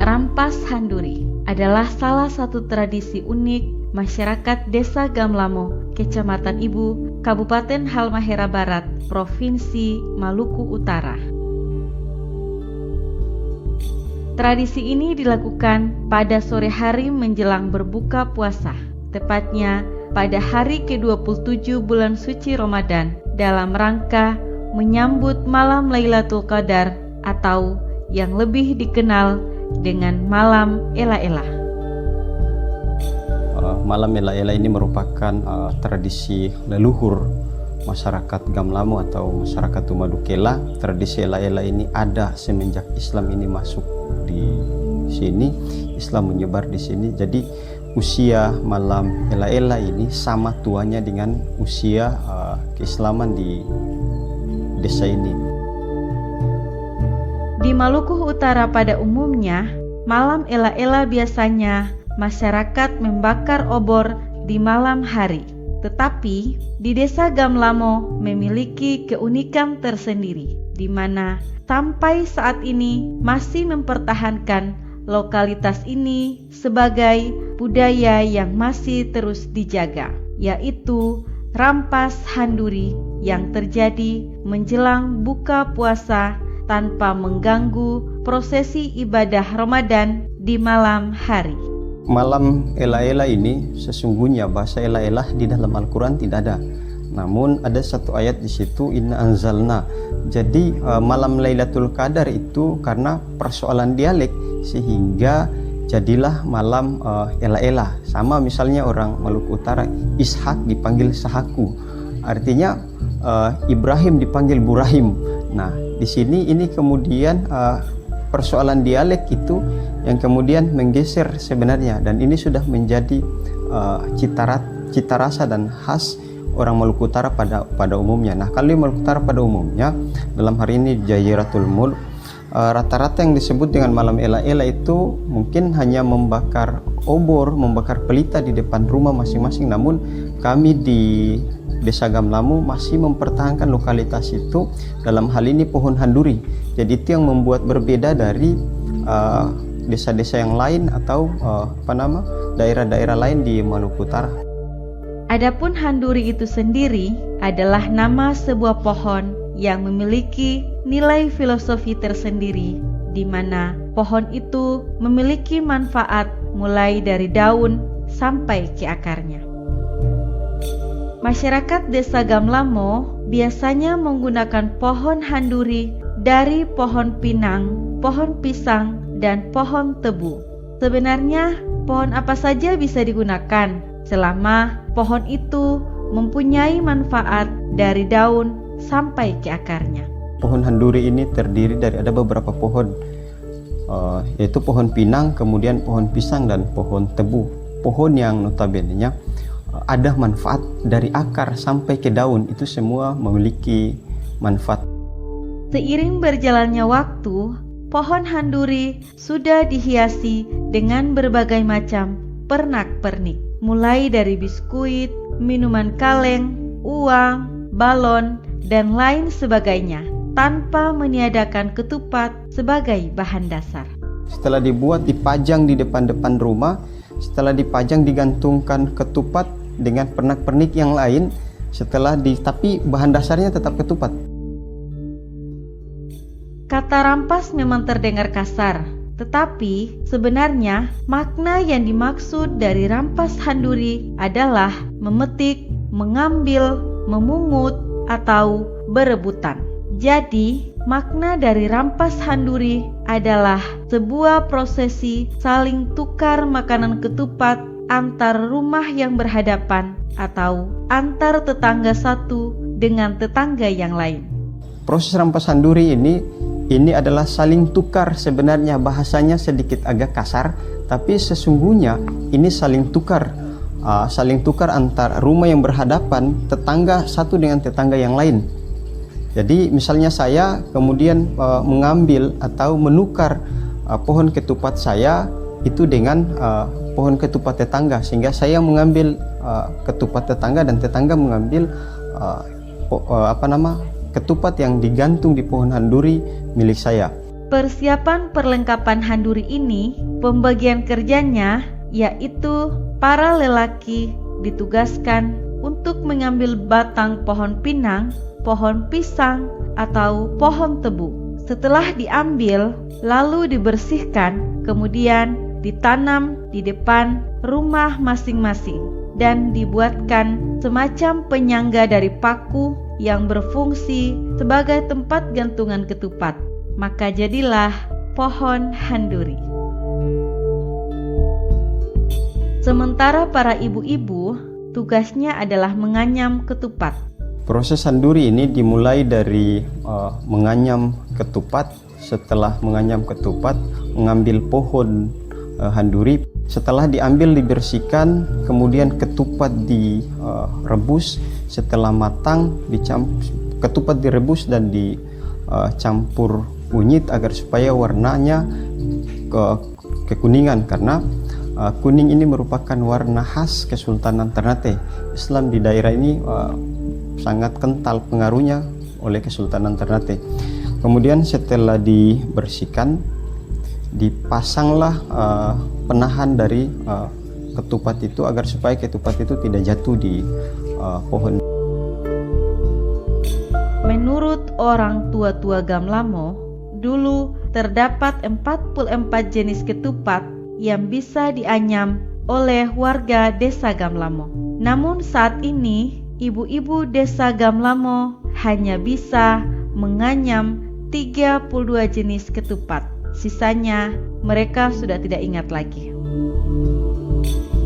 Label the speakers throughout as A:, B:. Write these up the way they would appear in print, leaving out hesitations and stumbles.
A: Rampas Handuri adalah salah satu tradisi unik masyarakat Desa Gamlamo, Kecamatan Ibu, Kabupaten Halmahera Barat, Provinsi Maluku Utara. Tradisi ini dilakukan pada sore hari menjelang berbuka puasa, tepatnya pada hari ke-27 bulan suci Ramadan, dalam rangka menyambut malam Lailatul Qadar atau yang lebih dikenal dengan Malam Ela-Ela.
B: Malam Ela-Ela ini merupakan tradisi leluhur masyarakat Gamlamo atau masyarakat Tumadukela. Tradisi Ela-Ela ini ada semenjak Islam ini masuk di sini, Islam menyebar di sini. Jadi usia malam Ela-Ela ini sama tuanya dengan usia keislaman di desa ini.
A: Di Maluku Utara pada umumnya, malam Ela-Ela biasanya masyarakat membakar obor di malam hari. Tetapi di Desa Gamlamo memiliki keunikan tersendiri, di mana sampai saat ini masih mempertahankan lokalitas ini sebagai budaya yang masih terus dijaga, yaitu Rampas Handuri yang terjadi menjelang buka puasa tanpa mengganggu prosesi ibadah Ramadan di malam hari.
B: Malam Ela-Ela ini sesungguhnya bahasa Ela-Ela di dalam Al-Quran tidak ada. Namun ada satu ayat di situ, Inna anzalna. Jadi malam Lailatul Qadar itu karena persoalan dialek sehingga jadilah malam Ela-Ela. Sama misalnya orang Maluku Utara, Ishak dipanggil Sahaku. Artinya Ibrahim dipanggil Burahim. Nah, di sini ini kemudian persoalan dialek itu yang kemudian menggeser sebenarnya, dan ini sudah menjadi cita rasa dan khas orang Maluku Utara pada umumnya. Nah, kalau di Maluku Utara pada umumnya dalam hari ini Jaziratul Mulk, rata-rata yang disebut dengan malam Ela-Ela itu mungkin hanya membakar obor, membakar pelita di depan rumah masing-masing. Namun kami di Desa Gamlamo masih mempertahankan lokalitas itu, dalam hal ini pohon handuri. Jadi itu yang membuat berbeda dari desa-desa yang lain atau daerah-daerah lain di Maluku Utara.
A: Adapun handuri itu sendiri adalah nama sebuah pohon yang memiliki nilai filosofi tersendiri, di mana pohon itu memiliki manfaat mulai dari daun sampai ke akarnya. Masyarakat Desa Gamlamo biasanya menggunakan pohon handuri dari pohon pinang, pohon pisang, dan pohon tebu. Sebenarnya pohon apa saja bisa digunakan selama pohon itu mempunyai manfaat dari daun sampai ke akarnya.
B: Pohon handuri ini terdiri dari ada beberapa pohon, yaitu pohon pinang, kemudian pohon pisang, dan pohon tebu. Pohon yang notabene-nya ada manfaat dari akar sampai ke daun, itu semua memiliki manfaat.
A: Seiring berjalannya waktu, pohon handuri sudah dihiasi dengan berbagai macam pernak-pernik, mulai dari biskuit, minuman kaleng, uang, balon, dan lain sebagainya, tanpa meniadakan ketupat sebagai bahan dasar.
B: Setelah dibuat, dipajang di depan-depan rumah. Setelah dipajang, digantungkan ketupat dengan pernak-pernik yang lain. Tapi bahan dasarnya tetap ketupat.
A: Kata rampas memang terdengar kasar, tetapi sebenarnya makna yang dimaksud dari rampas handuri adalah memetik, mengambil, memungut, atau berebutan. Jadi, makna dari rampas handuri adalah sebuah prosesi saling tukar makanan ketupat antar rumah yang berhadapan atau antar tetangga satu dengan tetangga yang lain.
B: Proses rampas handuri ini adalah saling tukar. Sebenarnya bahasanya sedikit agak kasar, tapi sesungguhnya ini saling tukar antar rumah yang berhadapan, tetangga satu dengan tetangga yang lain. Jadi misalnya saya kemudian mengambil atau menukar pohon ketupat saya itu dengan pohon ketupat tetangga, sehingga saya mengambil ketupat tetangga dan tetangga mengambil ketupat yang digantung di pohon handuri milik saya.
A: Persiapan perlengkapan handuri ini, pembagian kerjanya yaitu para lelaki ditugaskan untuk mengambil batang pohon pinang, pohon pisang, atau pohon tebu. Setelah diambil, lalu dibersihkan, kemudian ditanam di depan rumah masing-masing dan dibuatkan semacam penyangga dari paku yang berfungsi sebagai tempat gantungan ketupat. Maka jadilah pohon handuri. Sementara para ibu-ibu, tugasnya adalah menganyam ketupat.
B: Proses handuri ini dimulai dari menganyam ketupat. Setelah menganyam ketupat, mengambil pohon handuri. Setelah diambil, dibersihkan, kemudian ketupat direbus. Setelah matang, ketupat direbus dan dicampur kunyit agar supaya warnanya kekuningan, karena kuning ini merupakan warna khas Kesultanan Ternate. Islam di daerah ini sangat kental pengaruhnya oleh Kesultanan Ternate. Kemudian setelah dibersihkan, dipasanglah penahan dari ketupat itu agar supaya ketupat itu tidak jatuh di pohon.
A: Menurut orang tua-tua Gamlamo, dulu terdapat 44 jenis ketupat yang bisa dianyam oleh warga desa Gamlamo. Namun saat ini, ibu-ibu desa Gamlamo hanya bisa menganyam 32 jenis ketupat. Sisanya mereka sudah tidak ingat lagi.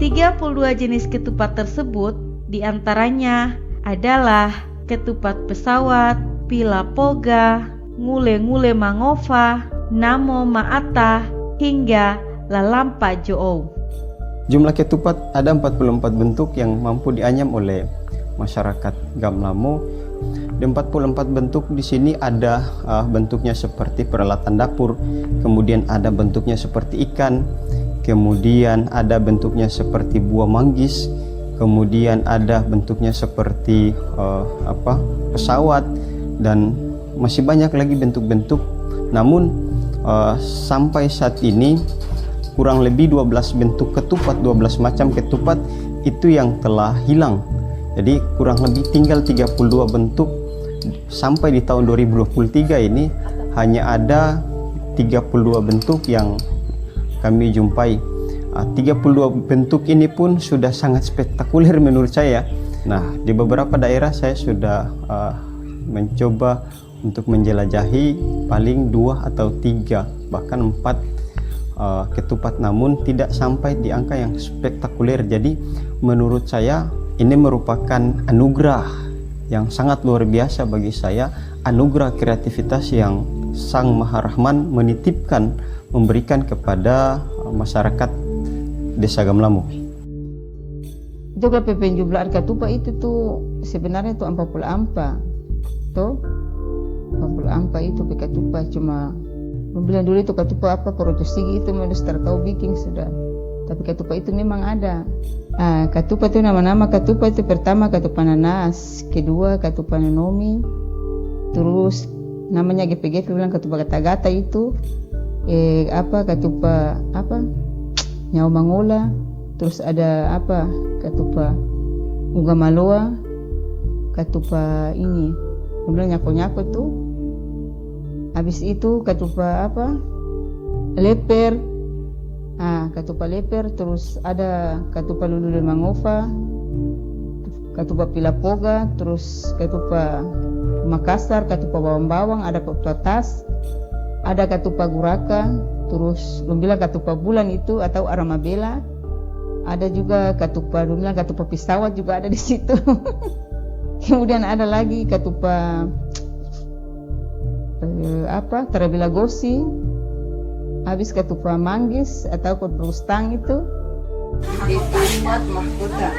A: 32 jenis ketupat tersebut diantaranya adalah ketupat pesawat, pila poga, ngule-ngule mangova, namo maata, hingga lalampa joou.
B: Jumlah ketupat ada 44 bentuk yang mampu dianyam oleh masyarakat Gamlamo. Di 44 bentuk di sini ada bentuknya seperti peralatan dapur, kemudian ada bentuknya seperti ikan, kemudian ada bentuknya seperti buah manggis, kemudian ada bentuknya seperti pesawat, dan masih banyak lagi bentuk-bentuk. Namun sampai saat ini kurang lebih 12 bentuk ketupat, 12 macam ketupat itu yang telah hilang. Jadi kurang lebih tinggal 32 bentuk. Sampai di tahun 2023 ini hanya ada 32 bentuk yang kami jumpai. 32 bentuk ini pun sudah sangat spektakuler menurut saya. Nah, di beberapa daerah saya sudah mencoba untuk menjelajahi paling 2 atau 3 bahkan 4 ketupat, namun tidak sampai di angka yang spektakuler. Jadi menurut saya ini merupakan anugerah yang sangat luar biasa bagi saya, anugerah kreativitas yang Sang Maha Rahman menitipkan, memberikan kepada masyarakat desa Gamlamo.
C: Juga penjumlahan ketupat itu tuh sebenarnya tuh 40 ampa. Tuh 40 ampa itu ketupat, cuma bilang dulu itu ketupat apa produksi itu sudah tahu bikin sudah. Tapi ketupat itu memang ada. Ketupat itu nama-nama ketupat itu pertama ketupat nanas, kedua ketupat nomi, terus namanya GPGP bilang ketupat gata-gata itu, ketupat nyawa mangola, terus ada ketupat uga maloa, ketupat ini bilang nyako-nyako tuh. Habis itu ketupat leper. Ketupat leper, terus ada ketupat lulu mangova, ketupat pila poga, terus ketupat Makassar, ketupat bawang-bawang, ada ketupat tas, ada ketupat guraka, terus bilang ketupat bulan itu atau aramabela, ada juga ketupat bilang ketupat pesawat juga ada di situ. Kemudian ada lagi ketupat terabila gosi. Habis ketupat manggis atau ketupat itu ketupat mahkota,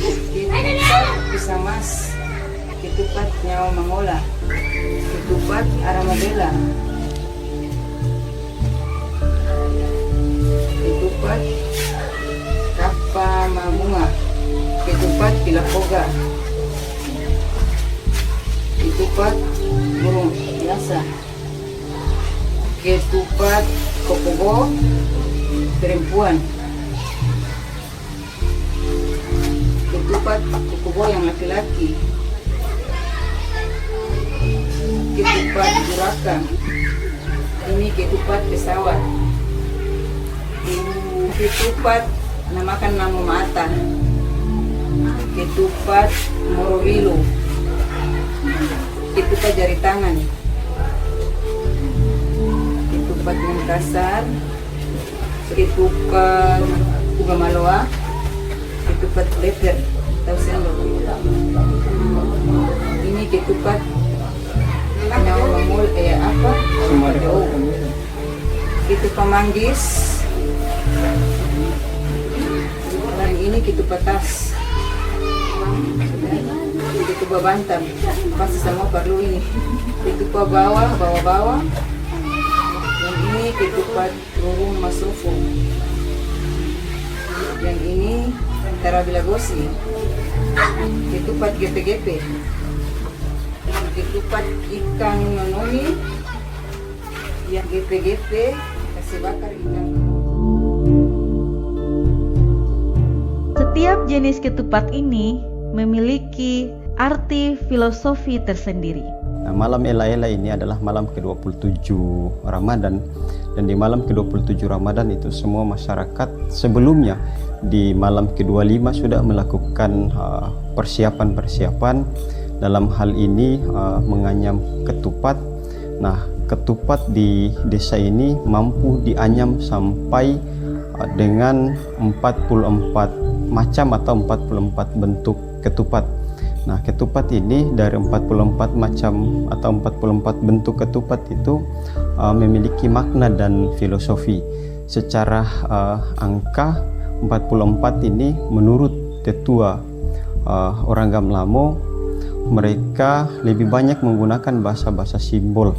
C: ketupat pisang mas, ketupat nyawa mangola, ketupat aramabela, ketupat kapa mamunga, ketupat pilakoga, ketupat burung biasa, ketupat kokobo perempuan, ketupat kokobo yang laki-laki, ketupat guraka, ini ketupat pesawat, ketupat namakan namu mata, ketupat morowilo, ketupat jari tangan, ketupat Makassar, ketupat Ugamaloa, ketupat leper, tahu sendok. Ini ketupat nyawa mangul apa? Jauh. Ketupat manggis. Dan ini ketupat tas. Ketupat bantam. Pasti semua perlu ini. Ketupat bawah. Yang ini ketupat burung masofo. Yang ini tarabilagosi. Ketupat gepe-gepe. Ketupat ikan nonomi. Yang gepe-gepe kasih bakar ikan.
A: Setiap jenis ketupat ini memiliki arti filosofi tersendiri.
B: Nah, malam Ela-Ela ini adalah malam ke-27 Ramadan, dan di malam ke-27 Ramadan itu semua masyarakat sebelumnya di malam ke-25 sudah melakukan persiapan-persiapan dalam hal ini menganyam ketupat. Nah, ketupat di desa ini mampu dianyam sampai dengan 44 macam atau 44 bentuk ketupat. Nah, ketupat ini dari 44 macam atau 44 bentuk ketupat itu memiliki makna dan filosofi. Secara angka 44 ini menurut tetua orang Gamlamo, mereka lebih banyak menggunakan bahasa-bahasa simbol.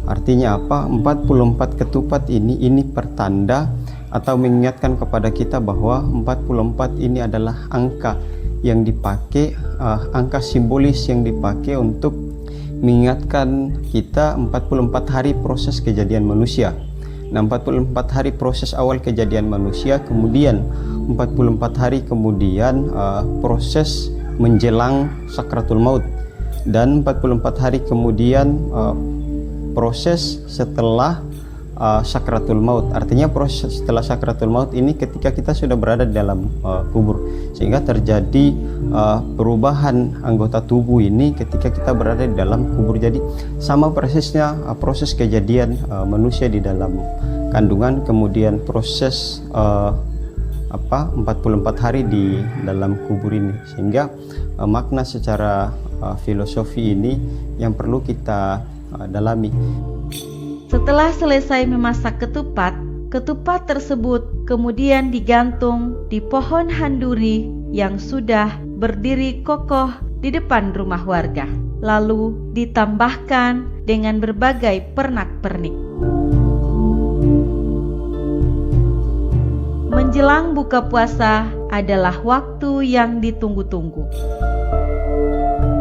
B: Artinya apa? 44 ketupat ini pertanda atau mengingatkan kepada kita bahwa 44 ini adalah angka yang dipakai, angka simbolis yang dipakai untuk mengingatkan kita 44 hari proses kejadian manusia. Nah, 44 hari proses awal kejadian manusia, kemudian 44 hari kemudian proses menjelang sakratul maut, dan 44 hari kemudian proses setelah sakratul maut. Artinya proses setelah sakratul maut ini ketika kita sudah berada di dalam kubur, sehingga terjadi perubahan anggota tubuh ini ketika kita berada di dalam kubur. Jadi sama persisnya proses kejadian manusia di dalam kandungan, kemudian proses 44 hari di dalam kubur ini, sehingga makna secara filosofi ini yang perlu kita dalami.
A: Setelah selesai memasak ketupat, ketupat tersebut kemudian digantung di pohon handuri yang sudah berdiri kokoh di depan rumah warga, lalu ditambahkan dengan berbagai pernak-pernik. Menjelang buka puasa adalah waktu yang ditunggu-tunggu.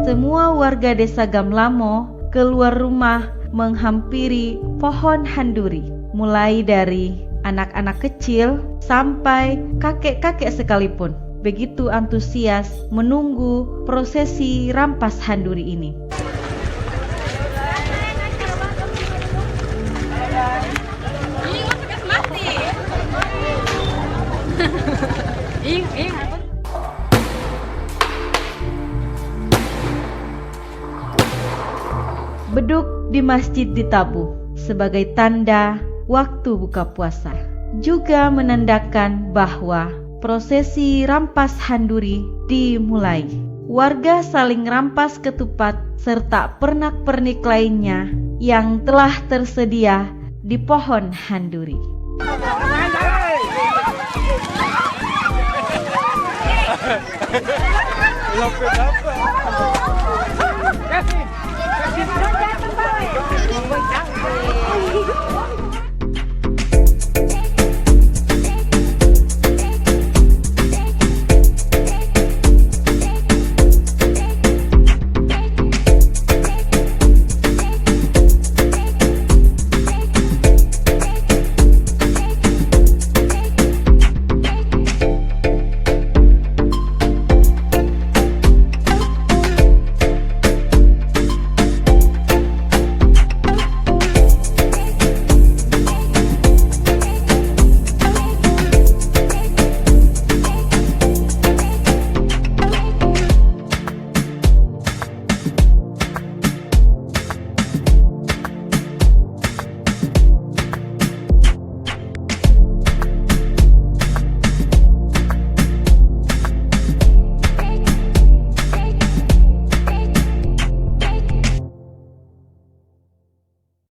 A: Semua warga desa Gamlamo keluar rumah menghampiri pohon handuri, mulai dari anak-anak kecil sampai kakek-kakek sekalipun. Begitu antusias menunggu prosesi rampas handuri ini. Beduk di masjid ditabuh sebagai tanda waktu buka puasa, juga menandakan bahwa prosesi rampas handuri dimulai. Warga saling rampas ketupat serta pernak-pernik lainnya yang telah tersedia di pohon handuri.